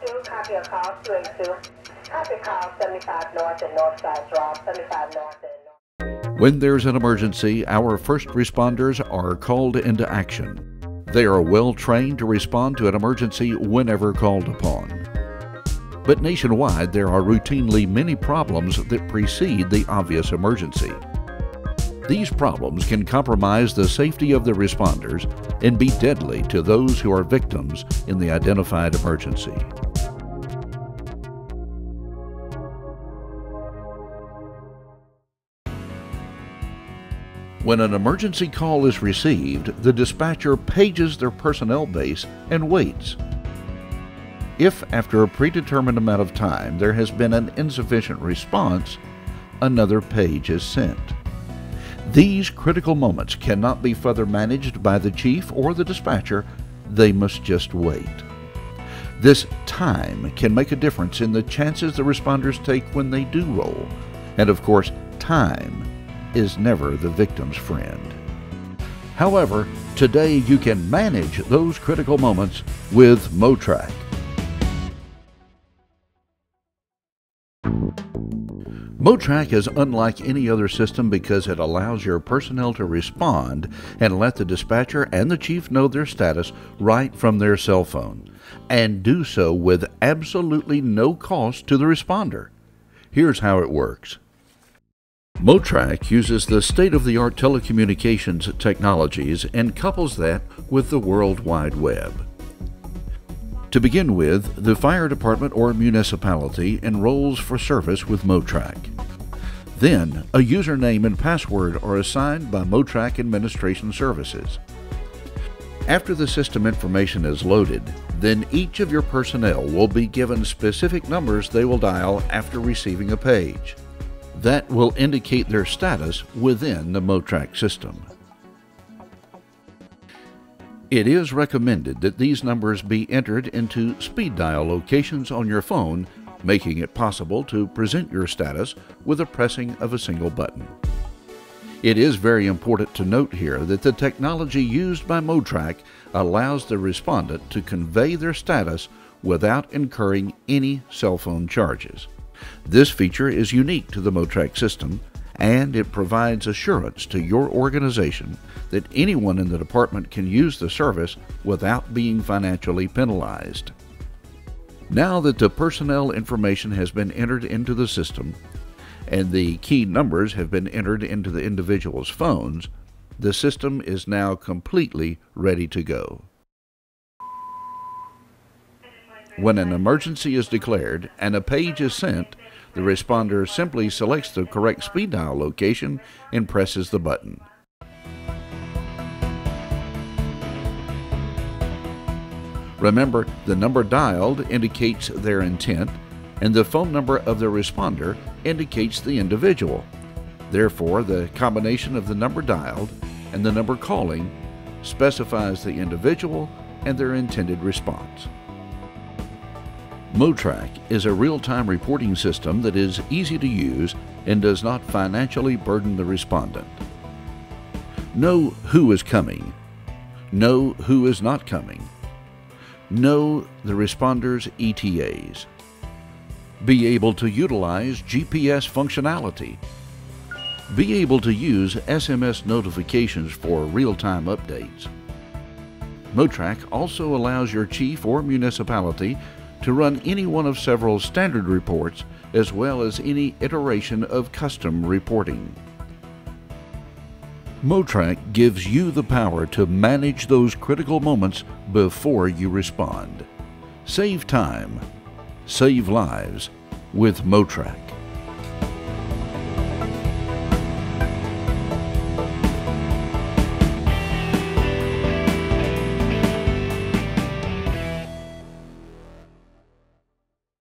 282, copy a call, 282. Copy call, 75 North and Northside Drive, 75 North and North. When there's an emergency, our first responders are called into action. They are well trained to respond to an emergency whenever called upon. But nationwide, there are routinely many problems that precede the obvious emergency. These problems can compromise the safety of the responders and be deadly to those who are victims in the identified emergency. When an emergency call is received, the dispatcher pages their personnel base and waits. If, after a predetermined amount of time, there has been an insufficient response, another page is sent. These critical moments cannot be further managed by the chief or the dispatcher. They must just wait. This time can make a difference in the chances the responders take when they do roll. And of course, time is never the victim's friend. However, today you can manage those critical moments with Motrac. Motrac is unlike any other system because it allows your personnel to respond and let the dispatcher and the chief know their status right from their cell phone, and do so with absolutely no cost to the responder. Here's how it works. Motrac uses the state-of-the-art telecommunications technologies and couples that with the World Wide Web. To begin with, the fire department or municipality enrolls for service with Motrac. Then, a username and password are assigned by Motrac Administration Services. After the system information is loaded, then each of your personnel will be given specific numbers they will dial after receiving a page. That will indicate their status within the Motrac system. It is recommended that these numbers be entered into speed dial locations on your phone, making it possible to present your status with the pressing of a single button. It is very important to note here that the technology used by Motrac allows the respondent to convey their status without incurring any cell phone charges. This feature is unique to the Motrac system, and it provides assurance to your organization that anyone in the department can use the service without being financially penalized. Now that the personnel information has been entered into the system and the key numbers have been entered into the individual's phones, the system is now completely ready to go. When an emergency is declared and a page is sent, the responder simply selects the correct speed dial location and presses the button. Remember, the number dialed indicates their intent, and the phone number of the responder indicates the individual. Therefore, the combination of the number dialed and the number calling specifies the individual and their intended response. Motrac is a real-time reporting system that is easy to use and does not financially burden the respondent. Know who is coming. Know who is not coming. Know the responder's ETAs. Be able to utilize GPS functionality. Be able to use SMS notifications for real-time updates. Motrac also allows your chief or municipality to run any one of several standard reports as well as any iteration of custom reporting. Motrac gives you the power to manage those critical moments before you respond. Save time, save lives with Motrac.